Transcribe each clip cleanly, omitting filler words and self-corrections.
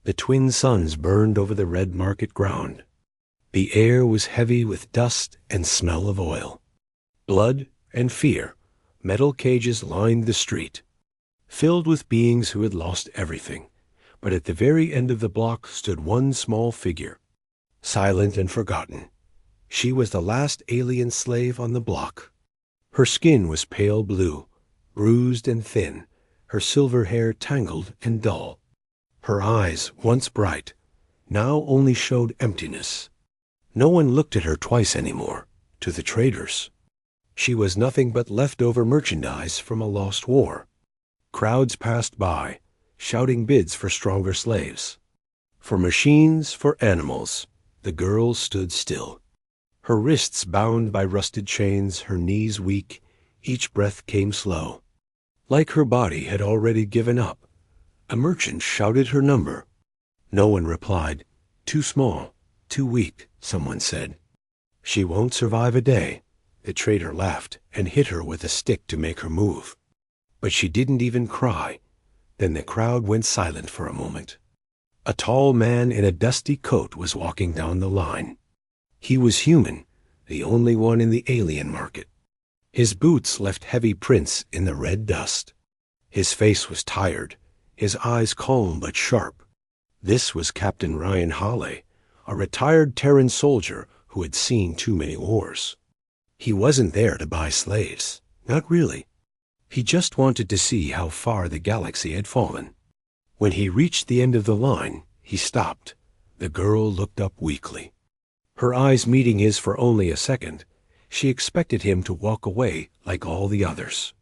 The twin suns burned over the red market ground. The air was heavy with dust and smell of oil. Blood and fear, metal cages lined the street, filled with beings who had lost everything. But at the very end of the block stood one small figure, silent and forgotten. She was the last alien slave on the block. Her skin was pale blue, bruised and thin, her silver hair tangled and dull. Her eyes, once bright, now only showed emptiness. No one looked at her twice anymore, to the traders. She was nothing but leftover merchandise from a lost war. Crowds passed by, shouting bids for stronger slaves. For machines, for animals, the girl stood still. Her wrists bound by rusted chains, her knees weak, each breath came slow. Like her body had already given up. A merchant shouted her number. No one replied. Too small, too weak, someone said. She won't survive a day. The trader laughed and hit her with a stick to make her move. But she didn't even cry. Then the crowd went silent for a moment. A tall man in a dusty coat was walking down the line. He was human, the only one in the alien market. His boots left heavy prints in the red dust. His face was tired, his eyes calm but sharp. This was Captain Ryan Hawley, a retired Terran soldier who had seen too many wars. He wasn't there to buy slaves, not really. He just wanted to see how far the galaxy had fallen. When he reached the end of the line, he stopped. The girl looked up weakly. Her eyes meeting his for only a second, she expected him to walk away like all the others.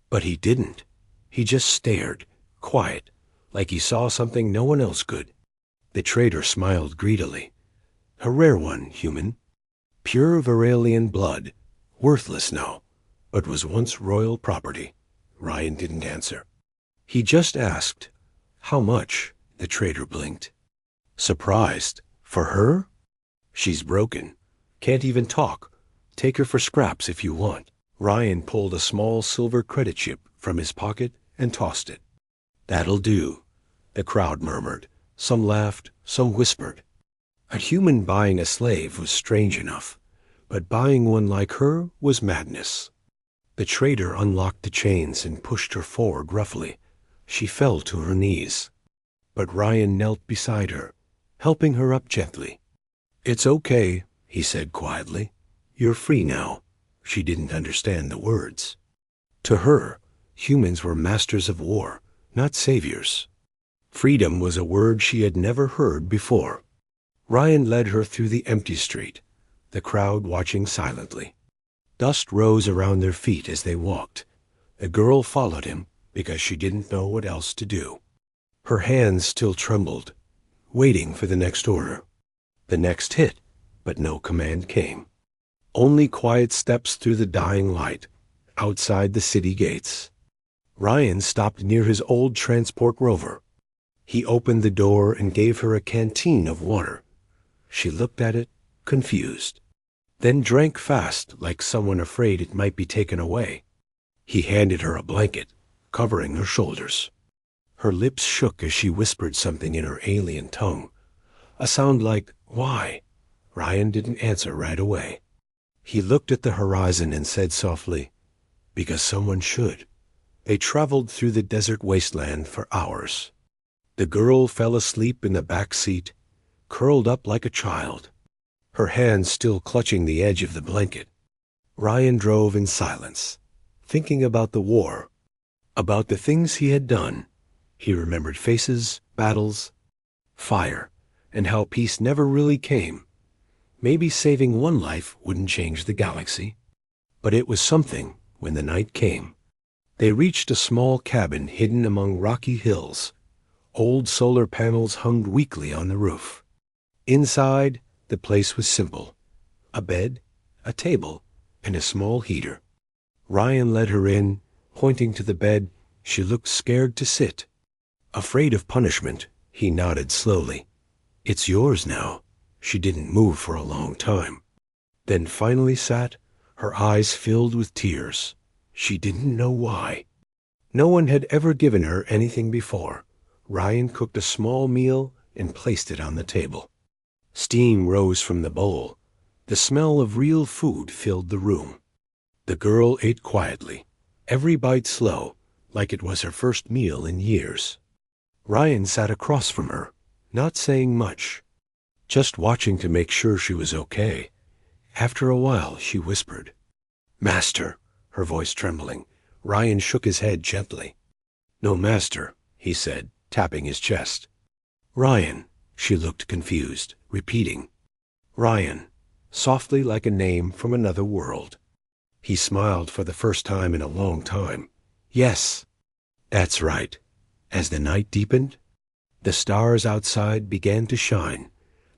But he didn't. He just stared, quiet, like he saw something no one else could. The trader smiled greedily. A rare one, human. Pure Varalian blood, worthless now, but was once royal property. Ryan didn't answer. He just asked, "How much?" The trader blinked. Surprised. For her? She's broken. Can't even talk. Take her for scraps if you want. Ryan pulled a small silver credit chip from his pocket and tossed it. That'll do, the crowd murmured. Some laughed, some whispered. A human buying a slave was strange enough, but buying one like her was madness. The trader unlocked the chains and pushed her forward roughly. She fell to her knees. But Ryan knelt beside her, helping her up gently. "It's okay," he said quietly. "You're free now." She didn't understand the words. To her, humans were masters of war, not saviors. Freedom was a word she had never heard before. Ryan led her through the empty street, the crowd watching silently. Dust rose around their feet as they walked. The girl followed him because she didn't know what else to do. Her hands still trembled, waiting for the next order. The next hit, but no command came. Only quiet steps through the dying light, outside the city gates. Ryan stopped near his old transport rover. He opened the door and gave her a canteen of water. She looked at it, confused, then drank fast like someone afraid it might be taken away. He handed her a blanket, covering her shoulders. Her lips shook as she whispered something in her alien tongue, a sound like, "Why?" Ryan didn't answer right away. He looked at the horizon and said softly, "Because someone should." They traveled through the desert wasteland for hours. The girl fell asleep in the back seat, curled up like a child, her hands still clutching the edge of the blanket. Ryan drove in silence, thinking about the war, about the things he had done. He remembered faces, battles, fire, and how peace never really came. Maybe saving one life wouldn't change the galaxy. But it was something when the night came. They reached a small cabin hidden among rocky hills. Old solar panels hung weakly on the roof. Inside, the place was simple. A bed, a table, and a small heater. Ryan led her in, pointing to the bed. She looked scared to sit. Afraid of punishment, he nodded slowly. "It's yours now." She didn't move for a long time. Then finally sat, her eyes filled with tears. She didn't know why. No one had ever given her anything before. Ryan cooked a small meal, and placed it on the table. Steam rose from the bowl. The smell of real food filled the room. The girl ate quietly, every bite slow, like it was her first meal in years. Ryan sat across from her, not saying much, just watching to make sure she was okay. After a while, she whispered, "Master," her voice trembling. Ryan shook his head gently. "No, master," he said, tapping his chest. "Ryan," she looked confused, repeating, "Ryan," softly like a name from another world. He smiled for the first time in a long time. "Yes, that's right." As the night deepened, the stars outside began to shine.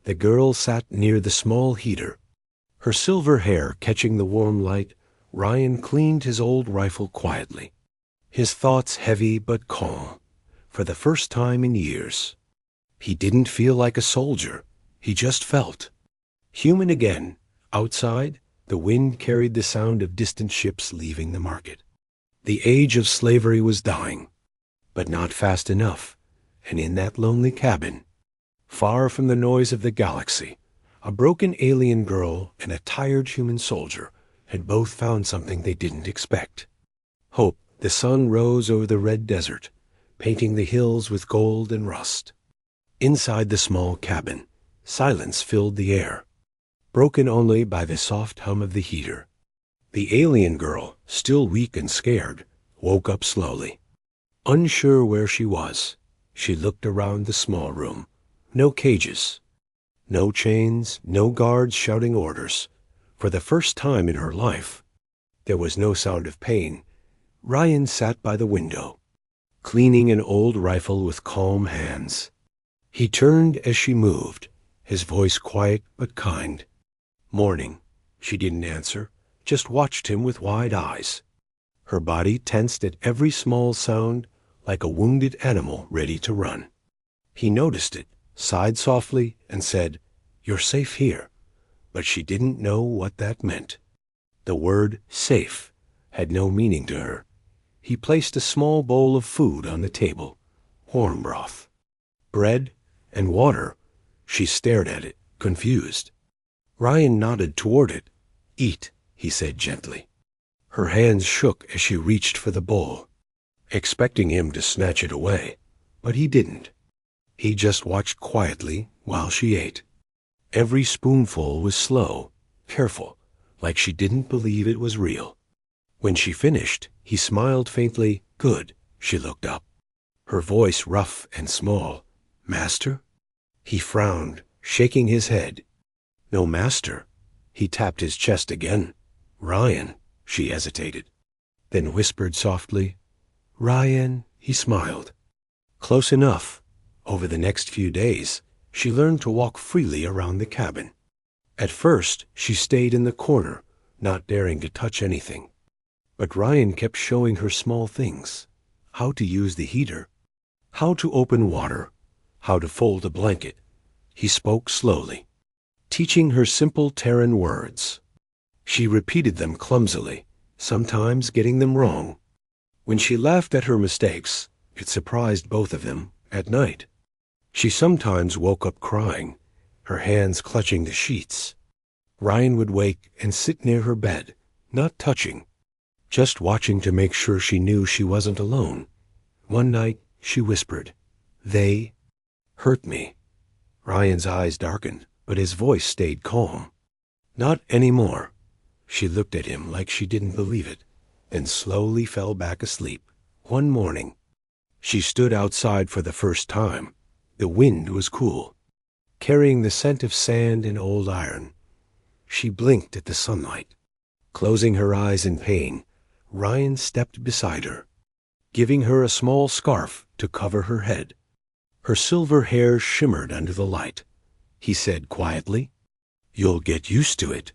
The girl sat near the small heater. Her silver hair catching the warm light, Ryan cleaned his old rifle quietly, his thoughts heavy but calm, for the first time in years. He didn't feel like a soldier. He just felt human again. Outside, the wind carried the sound of distant ships leaving the market. The age of slavery was dying, but not fast enough. And in that lonely cabin, far from the noise of the galaxy, a broken alien girl and a tired human soldier had both found something they didn't expect. Hope. The sun rose over the red desert, painting the hills with gold and rust. Inside the small cabin, silence filled the air, broken only by the soft hum of the heater. The alien girl, still weak and scared, woke up slowly. Unsure where she was, she looked around the small room. No cages, no chains, no guards shouting orders. For the first time in her life, there was no sound of pain. Ryan sat by the window, cleaning an old rifle with calm hands. He turned as she moved, his voice quiet but kind. "Morning." She didn't answer, just watched him with wide eyes. Her body tensed at every small sound, like a wounded animal ready to run. He noticed it, sighed softly, and said, "You're safe here." But she didn't know what that meant. The word safe had no meaning to her. He placed a small bowl of food on the table, warm broth, bread, and water. She stared at it, confused. Ryan nodded toward it. "Eat," he said gently. Her hands shook as she reached for the bowl, expecting him to snatch it away, but he didn't. He just watched quietly while she ate. Every spoonful was slow, careful, like she didn't believe it was real. When she finished, he smiled faintly. "Good." She looked up, her voice rough and small. "Master?" He frowned, shaking his head. "No, master." He tapped his chest again. "Ryan." She hesitated, then whispered softly, "Ryan." He smiled. Close enough. Over the next few days, she learned to walk freely around the cabin. At first, she stayed in the corner, not daring to touch anything. But Ryan kept showing her small things: how to use the heater, how to open water, how to fold a blanket. He spoke slowly, teaching her simple Terran words. She repeated them clumsily, sometimes getting them wrong. When she laughed at her mistakes, it surprised both of them. At night, she sometimes woke up crying, her hands clutching the sheets. Ryan would wake and sit near her bed, not touching, just watching to make sure she knew she wasn't alone. One night, she whispered, "They hurt me." Ryan's eyes darkened, but his voice stayed calm. "Not anymore." She looked at him like she didn't believe it, then slowly fell back asleep. One morning, she stood outside for the first time. The wind was cool, carrying the scent of sand and old iron. She blinked at the sunlight. Closing her eyes in pain, Ryan stepped beside her, giving her a small scarf to cover her head. Her silver hair shimmered under the light. He said quietly, "You'll get used to it."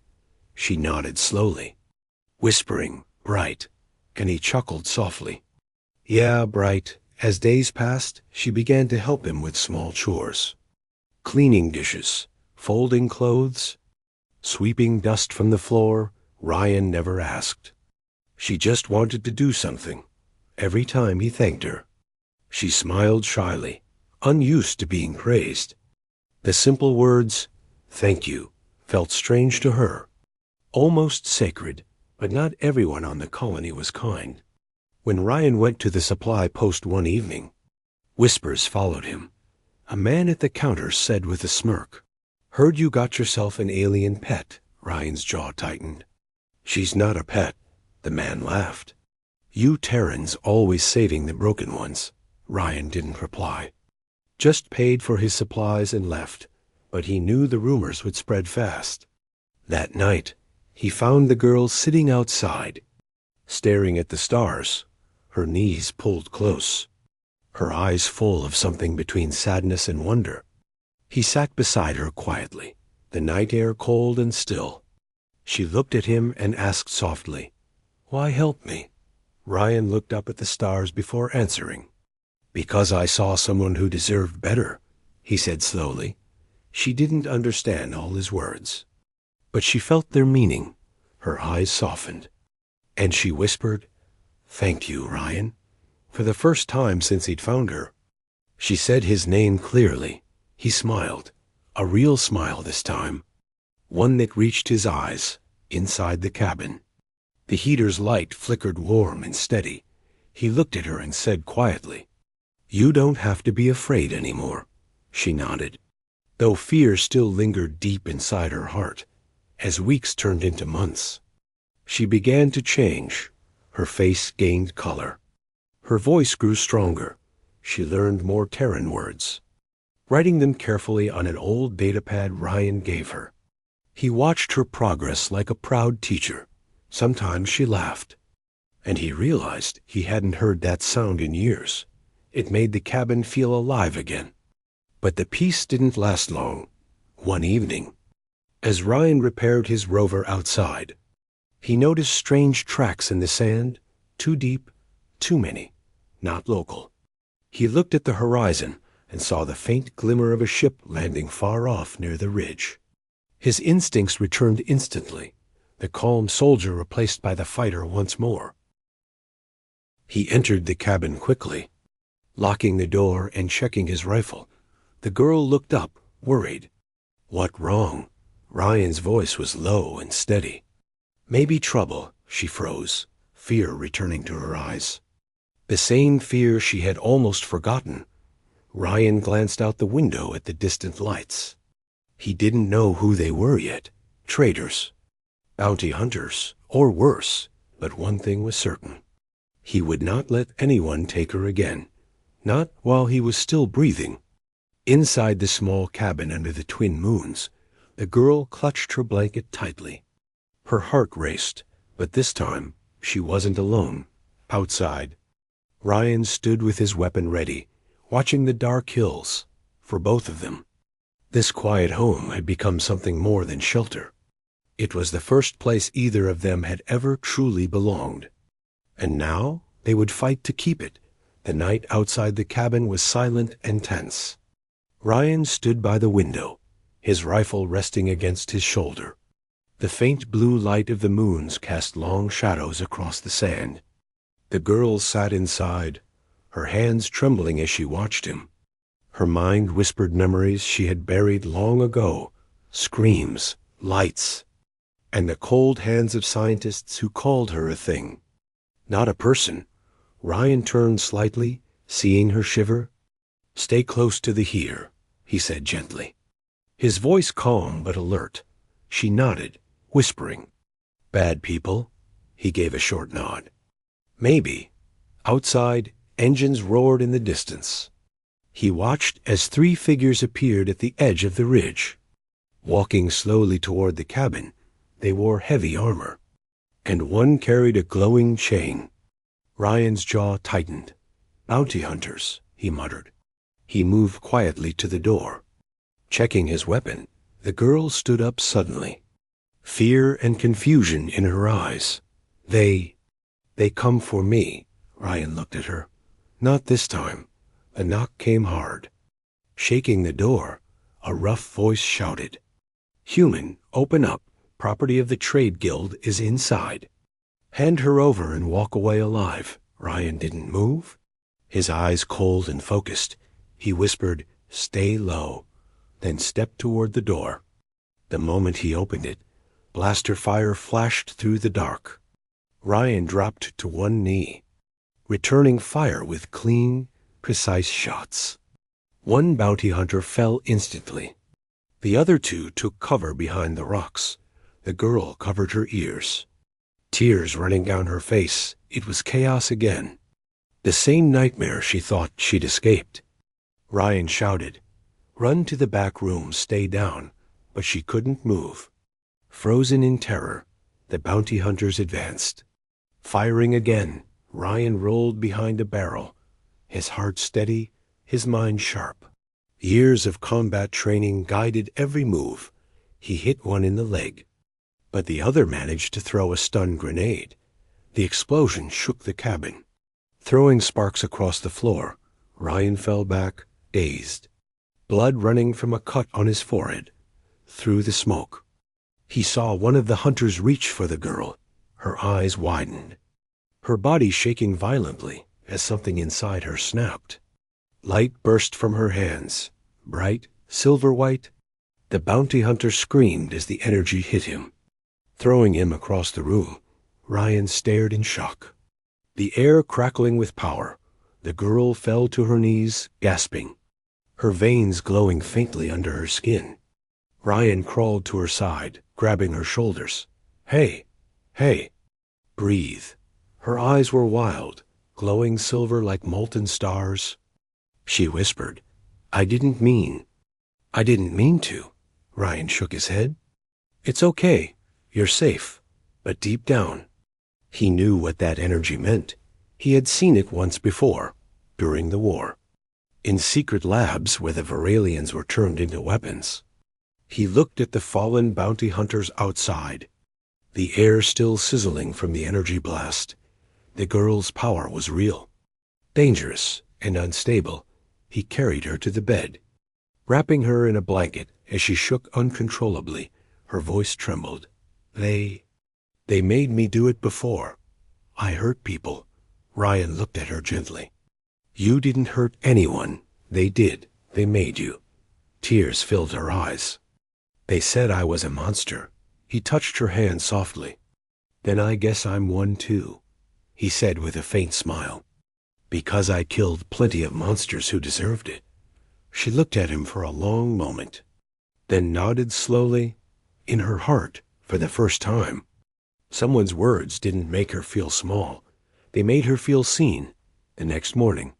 She nodded slowly, whispering, "Bright," and he chuckled softly. "Yeah, Bright." As days passed, she began to help him with small chores. Cleaning dishes, folding clothes, sweeping dust from the floor. Ryan never asked. She just wanted to do something. Every time he thanked her, she smiled shyly, unused to being praised. The simple words, "Thank you," felt strange to her, almost sacred, but not everyone on the colony was kind. When Ryan went to the supply post one evening, whispers followed him. A man at the counter said with a smirk, "Heard you got yourself an alien pet." Ryan's jaw tightened. "She's not a pet," the man laughed. "You Terrans always saving the broken ones." Ryan didn't reply. Just paid for his supplies and left, but he knew the rumors would spread fast. That night, he found the girl sitting outside, staring at the stars, her knees pulled close, her eyes full of something between sadness and wonder. He sat beside her quietly, the night air cold and still. She looked at him and asked softly, "Why help me?" Ryan looked up at the stars before answering. "Because I saw someone who deserved better," he said slowly. She didn't understand all his words, but she felt their meaning. Her eyes softened, and she whispered, "Thank you, Ryan," for the first time since he'd found her. She said his name clearly. He smiled, a real smile this time, one that reached his eyes, inside the cabin. The heater's light flickered warm and steady. He looked at her and said quietly, "You don't have to be afraid anymore." She nodded, though fear still lingered deep inside her heart, as weeks turned into months. She began to change. Her face gained color. Her voice grew stronger. She learned more Terran words, writing them carefully on an old datapad Ryan gave her. He watched her progress like a proud teacher. Sometimes she laughed, and he realized he hadn't heard that sound in years. It made the cabin feel alive again. But the peace didn't last long. One evening, as Ryan repaired his rover outside, he noticed strange tracks in the sand, too deep, too many, not local. He looked at the horizon and saw the faint glimmer of a ship landing far off near the ridge. His instincts returned instantly, the calm soldier replaced by the fighter once more. He entered the cabin quickly, locking the door and checking his rifle. The girl looked up, worried. "What wrong?" Ryan's voice was low and steady. "Maybe trouble." She froze, fear returning to her eyes. The same fear she had almost forgotten. Ryan glanced out the window at the distant lights. He didn't know who they were yet. Traitors, bounty hunters, or worse, but one thing was certain. He would not let anyone take her again, not while he was still breathing. Inside the small cabin under the twin moons, the girl clutched her blanket tightly. Her heart raced, but this time she wasn't alone. Outside, Ryan stood with his weapon ready, watching the dark hills. For both of them, this quiet home had become something more than shelter. It was the first place either of them had ever truly belonged. And now they would fight to keep it. The night outside the cabin was silent and tense. Ryan stood by the window, his rifle resting against his shoulder. The faint blue light of the moons cast long shadows across the sand. The girl sat inside, her hands trembling as she watched him. Her mind whispered memories she had buried long ago, screams, lights, and the cold hands of scientists who called her a thing, not a person. Ryan turned slightly, seeing her shiver. "Stay close to the heater," he said gently. His voice calm but alert. She nodded, whispering, "Bad people?" He gave a short nod. "Maybe." Outside, engines roared in the distance. He watched as 3 figures appeared at the edge of the ridge. Walking slowly toward the cabin, they wore heavy armor, and one carried a glowing chain. Ryan's jaw tightened. "Bounty hunters," he muttered. He moved quietly to the door. Checking his weapon, the girl stood up suddenly, fear and confusion in her eyes. They come for me." Ryan looked at her. "Not this time." A knock came hard. Shaking the door, a rough voice shouted, "Human, open up. Property of the Trade Guild is inside. Hand her over and walk away alive." Ryan didn't move, his eyes cold and focused. He whispered, "Stay low," then stepped toward the door. The moment he opened it, blaster fire flashed through the dark. Ryan dropped to one knee, returning fire with clean, precise shots. One bounty hunter fell instantly. The other two took cover behind the rocks. The girl covered her ears, tears running down her face. It was chaos again. The same nightmare she thought she'd escaped. Ryan shouted, "Run to the back room, stay down," but she couldn't move. Frozen in terror, the bounty hunters advanced. Firing again, Ryan rolled behind a barrel, his heart steady, his mind sharp. Years of combat training guided every move. He hit one in the leg, but the other managed to throw a stun grenade. The explosion shook the cabin. Throwing sparks across the floor, Ryan fell back, dazed, blood running from a cut on his forehead. Through the smoke, he saw one of the hunters reach for the girl. Her eyes widened, her body shaking violently as something inside her snapped. Light burst from her hands, bright, silver-white. The bounty hunter screamed as the energy hit him. Throwing him across the room, Ryan stared in shock. The air crackling with power, the girl fell to her knees, gasping, her veins glowing faintly under her skin. Ryan crawled to her side, grabbing her shoulders. "Hey, hey, breathe." Her eyes were wild, glowing silver like molten stars. She whispered, I didn't mean to." Ryan shook his head. "It's okay. You're safe." But deep down, he knew what that energy meant. He had seen it once before, during the war, in secret labs where the Varalians were turned into weapons. He looked at the fallen bounty hunters outside, the air still sizzling from the energy blast. The girl's power was real, dangerous and unstable. He carried her to the bed, wrapping her in a blanket as she shook uncontrollably. Her voice trembled. They made me do it before. I hurt people." Ryan looked at her gently. "You didn't hurt anyone. They did. They made you." Tears filled her eyes. "They said I was a monster." He touched her hand softly. "Then I guess I'm one too," he said with a faint smile, "because I killed plenty of monsters who deserved it." She looked at him for a long moment, then nodded slowly. In her heart, for the first time, someone's words didn't make her feel small. They made her feel seen. The next morning,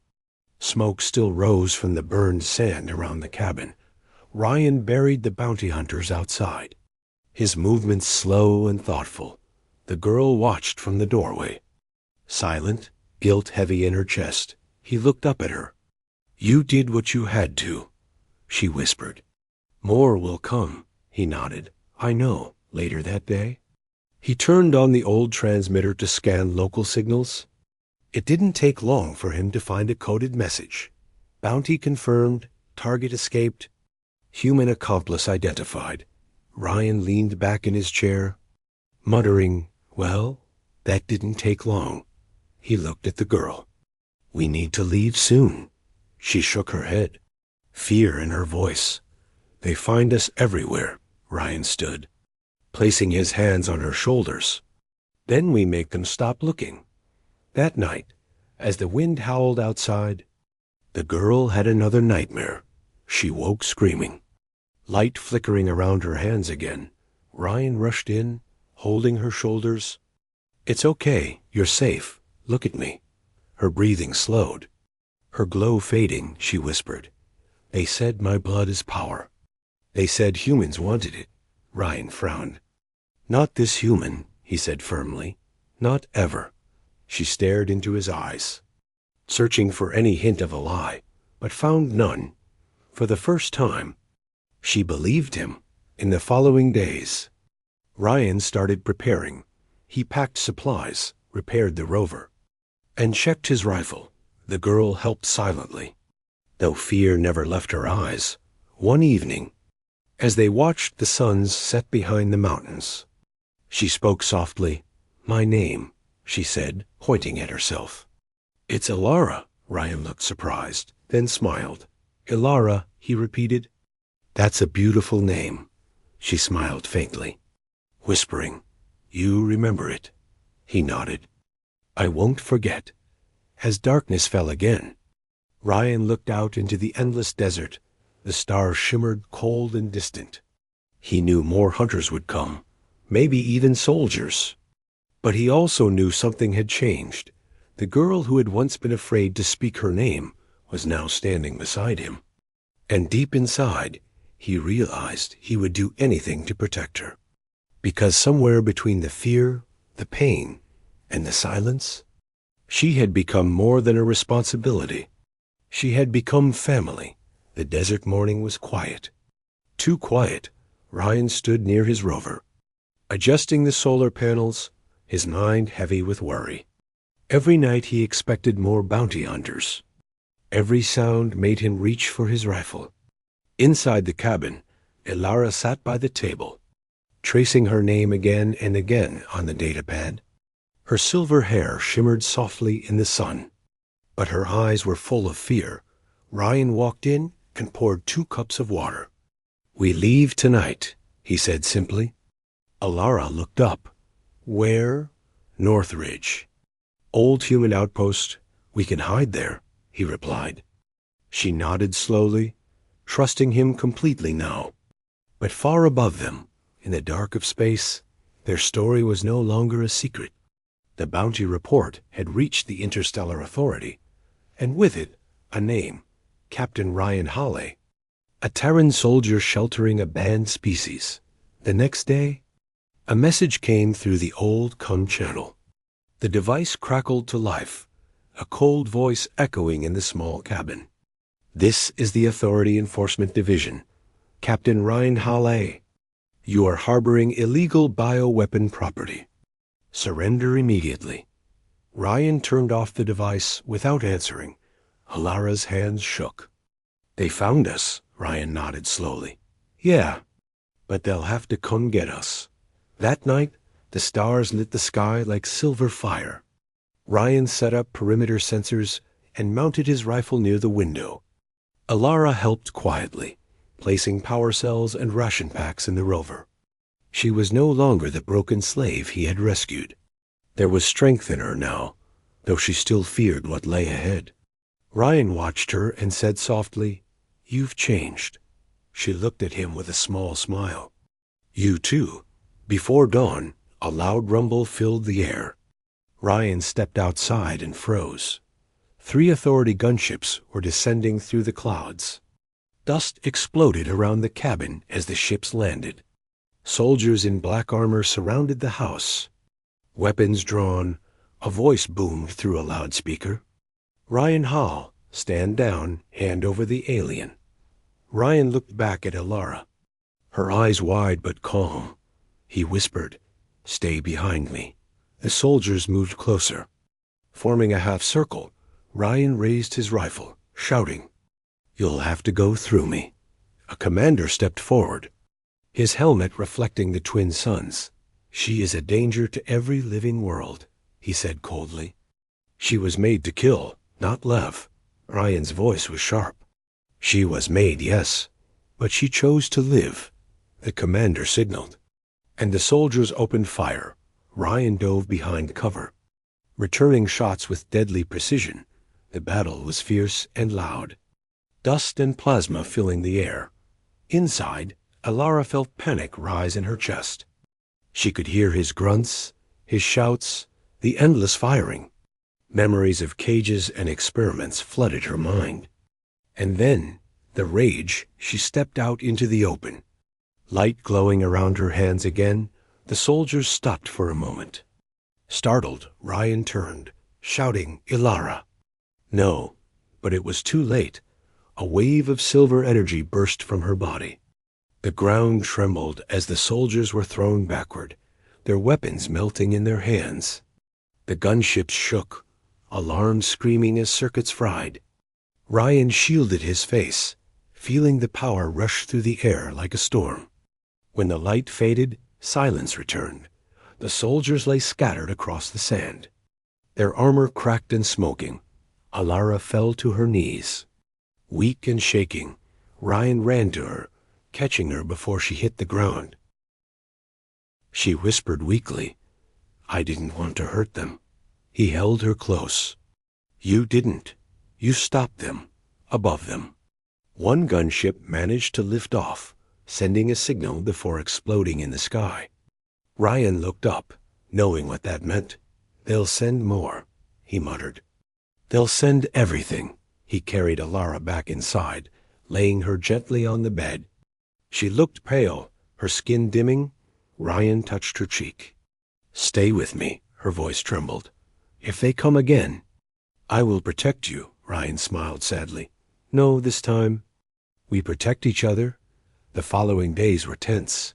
smoke still rose from the burned sand around the cabin. Ryan buried the bounty hunters outside, his movements slow and thoughtful. The girl watched from the doorway, silent, guilt heavy in her chest. He looked up at her. "You did what you had to," she whispered. "More will come," he nodded. "I know." Later that day, he turned on the old transmitter to scan local signals. It didn't take long for him to find a coded message. Bounty confirmed, target escaped, human accomplice identified. Ryan leaned back in his chair, muttering, "Well, that didn't take long." He looked at the girl. "We need to leave soon." She shook her head, fear in her voice. "They find us everywhere." Ryan stood, placing his hands on her shoulders. "Then we make them stop looking." That night, as the wind howled outside, the girl had another nightmare. She woke screaming, light flickering around her hands again. Ryan rushed in, holding her shoulders. "It's okay. You're safe. Look at me." Her breathing slowed, her glow fading. She whispered, "They said my blood is power. They said humans wanted it." Ryan frowned. "Not this human," he said firmly. "Not ever." She stared into his eyes, searching for any hint of a lie, but found none. For the first time, she believed him. In the following days, Ryan started preparing. He packed supplies, repaired the rover, and checked his rifle. The girl helped silently, though fear never left her eyes. One evening, as they watched the suns set behind the mountains, she spoke softly. "My name," she said, pointing at herself. "It's Alara." Ryan looked surprised, then smiled. Ilara, he repeated. That's a beautiful name. She smiled faintly, whispering, You remember it. He nodded. I won't forget. As darkness fell again, Ryan looked out into the endless desert. The stars shimmered cold and distant. He knew more hunters would come, maybe even soldiers. But he also knew something had changed. The girl who had once been afraid to speak her name was now standing beside him. And deep inside, he realized he would do anything to protect her. Because somewhere between the fear, the pain, and the silence, she had become more than a responsibility. She had become family. The desert morning was quiet. Too quiet. Ryan stood near his rover, adjusting the solar panels, his mind heavy with worry. Every night he expected more bounty hunters. Every sound made him reach for his rifle. Inside the cabin, Ilara sat by the table, tracing her name again and again on the datapad. Her silver hair shimmered softly in the sun, but her eyes were full of fear. Ryan walked in and poured 2 cups of water. We leave tonight, he said simply. Ilara looked up. Where? Northridge. Old human outpost. We can hide there, he replied. She nodded slowly, trusting him completely now. But far above them, in the dark of space, their story was no longer a secret. The bounty report had reached the Interstellar Authority, and with it, a name, Captain Ryan Halley, a Terran soldier sheltering a banned species. The next day, a message came through the old CUN channel. The device crackled to life, a cold voice echoing in the small cabin. This is the Authority Enforcement Division. Captain Ryan Halley, you are harboring illegal bioweapon property. Surrender immediately. Ryan turned off the device without answering. Ilara's hands shook. They found us, Ryan nodded slowly. Yeah, but they'll have to come get us. That night, the stars lit the sky like silver fire. Ryan set up perimeter sensors and mounted his rifle near the window. Ilara helped quietly, placing power cells and ration packs in the rover. She was no longer the broken slave he had rescued. There was strength in her now, though she still feared what lay ahead. Ryan watched her and said softly, You've changed. She looked at him with a small smile. You too. Before dawn, a loud rumble filled the air. Ryan stepped outside and froze. 3 Authority gunships were descending through the clouds. Dust exploded around the cabin as the ships landed. Soldiers in black armor surrounded the house. Weapons drawn, a voice boomed through a loudspeaker. Ryan Hall, stand down, hand over the alien. Ryan looked back at Ilara, her eyes wide but calm. He whispered, Stay behind me. The soldiers moved closer. Forming a half circle, Ryan raised his rifle, shouting, You'll have to go through me. A commander stepped forward, his helmet reflecting the twin suns. She is a danger to every living world, he said coldly. She was made to kill, not love. Ryan's voice was sharp. She was made, yes, but she chose to live. The commander signaled, and the soldiers opened fire. Ryan dove behind cover, returning shots with deadly precision. The battle was fierce and loud, dust and plasma filling the air. Inside, Ilara felt panic rise in her chest. She could hear his grunts, his shouts, the endless firing. Memories of cages and experiments flooded her mind. And then, the rage, she stepped out into the open. Light glowing around her hands again, the soldiers stopped for a moment. Startled, Ryan turned, shouting, Ilara. No, but it was too late. A wave of silver energy burst from her body. The ground trembled as the soldiers were thrown backward, their weapons melting in their hands. The gunships shook, alarms screaming as circuits fried. Ryan shielded his face, feeling the power rush through the air like a storm. When the light faded, silence returned. The soldiers lay scattered across the sand. Their armor cracked and smoking. Ilara fell to her knees. Weak and shaking, Ryan ran to her, catching her before she hit the ground. She whispered weakly, "I didn't want to hurt them." He held her close. "You didn't. You stopped them, above them." One gunship managed to lift off, sending a signal before exploding in the sky. Ryan looked up, knowing what that meant. "They'll send more," he muttered. "They'll send everything." He carried Alara back inside, laying her gently on the bed. She looked pale, her skin dimming. Ryan touched her cheek. "Stay with me," her voice trembled. "If they come again—" "I will protect you," Ryan smiled sadly. "No, this time. We protect each other." The following days were tense.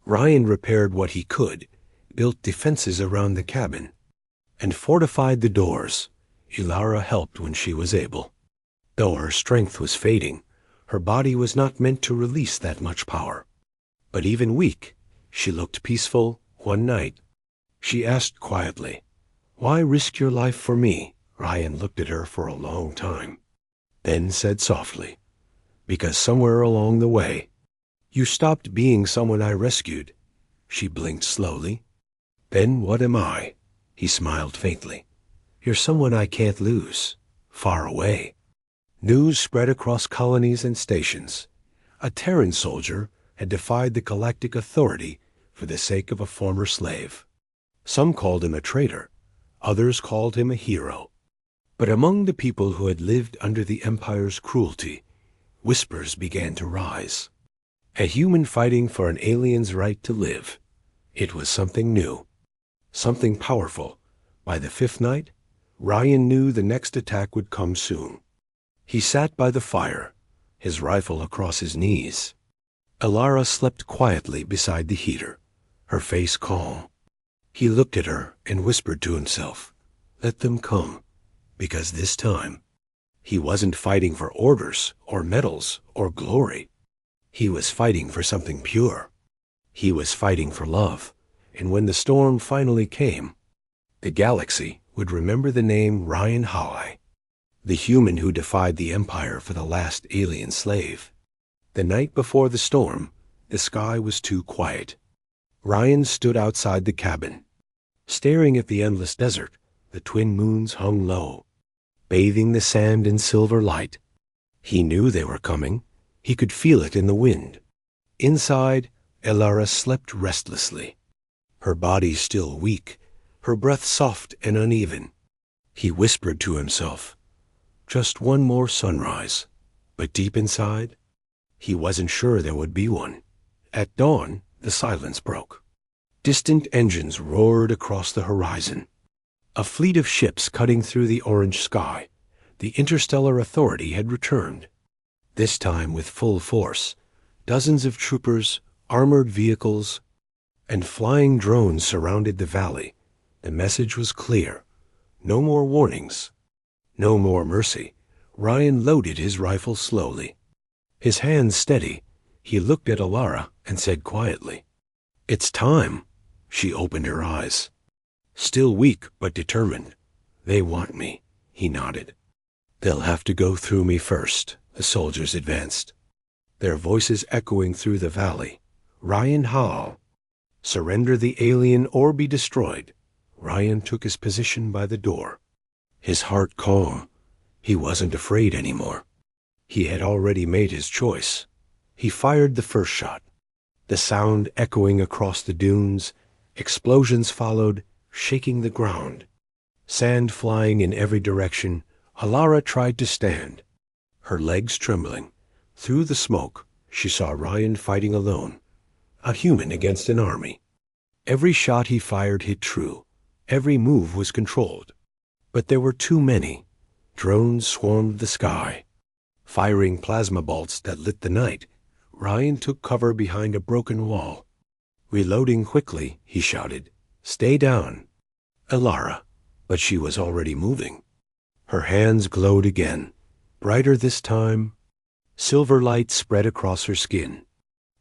Ryan repaired what he could, built defenses around the cabin, and fortified the doors. Alara helped when she was able. Though her strength was fading, her body was not meant to release that much power. But even weak, she looked peaceful. One night, she asked quietly, "Why risk your life for me?" Ryan looked at her for a long time, then said softly, "Because somewhere along the way, you stopped being someone I rescued." She blinked slowly. "Then what am I?" He smiled faintly. "You're someone I can't lose. Far away." News spread across colonies and stations. A Terran soldier had defied the Galactic Authority for the sake of a former slave. Some called him a traitor, others called him a hero. But among the people who had lived under the Empire's cruelty, whispers began to rise. A human fighting for an alien's right to live. It was something new, something powerful. By the fifth night, Ryan knew the next attack would come soon. He sat by the fire, his rifle across his knees. Alara slept quietly beside the heater, her face calm. He looked at her and whispered to himself, "Let them come," because this time, he wasn't fighting for orders or medals or glory. He was fighting for something pure. He was fighting for love, and when the storm finally came, the galaxy would remember the name Ryan Hawai, the human who defied the Empire for the last alien slave. The night before the storm, the sky was too quiet. Ryan stood outside the cabin. Staring at the endless desert, the twin moons hung low, bathing the sand in silver light. He knew they were coming. He could feel it in the wind. Inside, Alara slept restlessly, her body still weak, her breath soft and uneven. He whispered to himself, "Just one more sunrise." But deep inside, he wasn't sure there would be one. At dawn, the silence broke. Distant engines roared across the horizon. A fleet of ships cutting through the orange sky. The Interstellar Authority had returned. This time with full force. Dozens of troopers, armored vehicles, and flying drones surrounded the valley. The message was clear. No more warnings. No more mercy. Ryan loaded his rifle slowly. His hands steady, he looked at Alara and said quietly, "It's time." She opened her eyes. Still weak but determined. "They want me," he nodded. "They'll have to go through me first." The soldiers advanced, their voices echoing through the valley. "Ryan Hall, surrender the alien or be destroyed." Ryan took his position by the door, his heart calm. He wasn't afraid anymore. He had already made his choice. He fired the first shot, the sound echoing across the dunes. Explosions followed, shaking the ground. Sand flying in every direction. Alara tried to stand, her legs trembling. Through the smoke, she saw Ryan fighting alone, a human against an army. Every shot he fired hit true. Every move was controlled. But there were too many. Drones swarmed the sky, firing plasma bolts that lit the night. Ryan took cover behind a broken wall. Reloading quickly, he shouted, "Stay down." Alara, but she was already moving. Her hands glowed again, brighter this time. Silver light spread across her skin.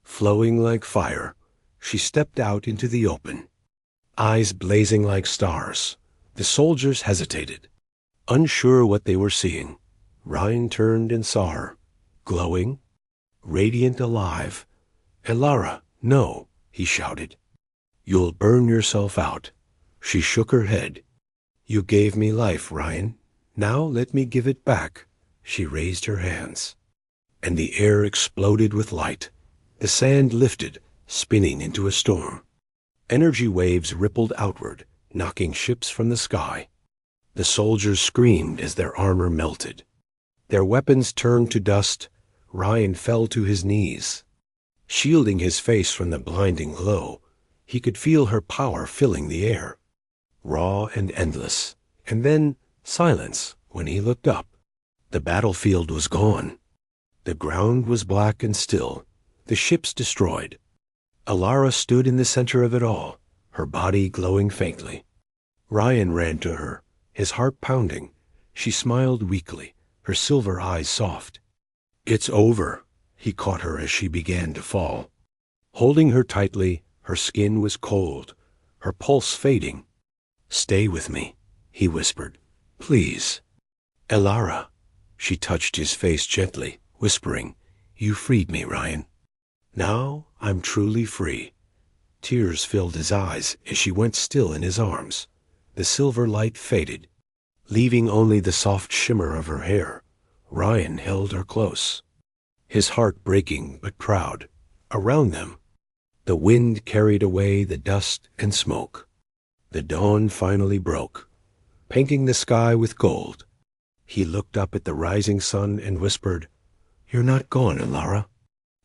Flowing like fire, she stepped out into the open, eyes blazing like stars. The soldiers hesitated, unsure what they were seeing. Ryan turned and saw her, glowing, radiant, alive. "Elara, no," he shouted. "You'll burn yourself out." She shook her head. "You gave me life, Ryan. Now let me give it back." She raised her hands, and the air exploded with light. The sand lifted, spinning into a storm. Energy waves rippled outward, knocking ships from the sky. The soldiers screamed as their armor melted. Their weapons turned to dust. Ryan fell to his knees. Shielding his face from the blinding glow, he could feel her power filling the air, raw and endless. And then silence when he looked up. The battlefield was gone. The ground was black and still, the ships destroyed. Elara stood in the center of it all, her body glowing faintly. Ryan ran to her, his heart pounding. She smiled weakly, her silver eyes soft. "It's over." He caught her as she began to fall. Holding her tightly, her skin was cold, her pulse fading. "Stay with me," he whispered. "Please." "Elara." She touched his face gently, whispering, "You freed me, Ryan. Now I'm truly free." Tears filled his eyes as she went still in his arms. The silver light faded, leaving only the soft shimmer of her hair. Ryan held her close, his heart breaking but proud. Around them, the wind carried away the dust and smoke. The dawn finally broke, painting the sky with gold. He looked up at the rising sun and whispered, "You're not gone, Elara.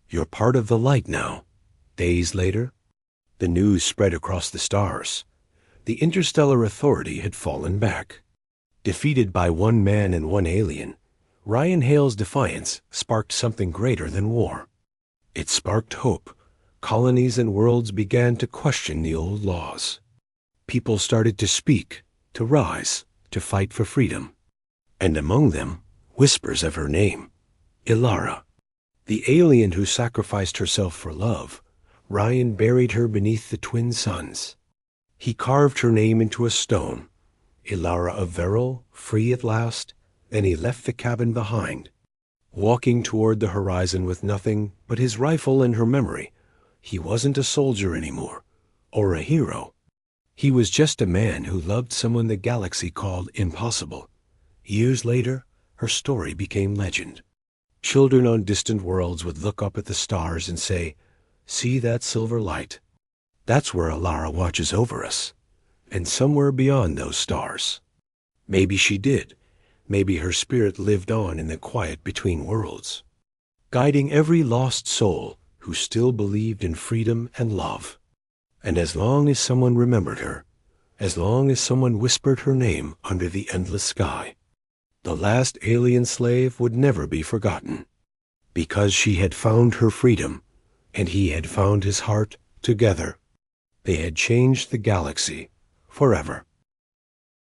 You're part of the light now." Days later, the news spread across the stars. The Interstellar Authority had fallen back. Defeated by one man and one alien, Ryan Hale's defiance sparked something greater than war. It sparked hope. Colonies and worlds began to question the old laws. People started to speak, to rise, to fight for freedom. And among them, whispers of her name, Elara. The alien who sacrificed herself for love. Ryan buried her beneath the twin suns. He carved her name into a stone, Elara of Veril, free at last. Then he left the cabin behind, walking toward the horizon with nothing but his rifle and her memory. He wasn't a soldier anymore, or a hero. He was just a man who loved someone the galaxy called impossible. Years later, her story became legend. Children on distant worlds would look up at the stars and say, "See that silver light? That's where Elara watches over us." And somewhere beyond those stars. Maybe she did. Maybe her spirit lived on in the quiet between worlds, guiding every lost soul who still believed in freedom and love. And as long as someone remembered her, as long as someone whispered her name under the endless sky, the last alien slave would never be forgotten, because she had found her freedom, and he had found his heart. Together, they had changed the galaxy forever.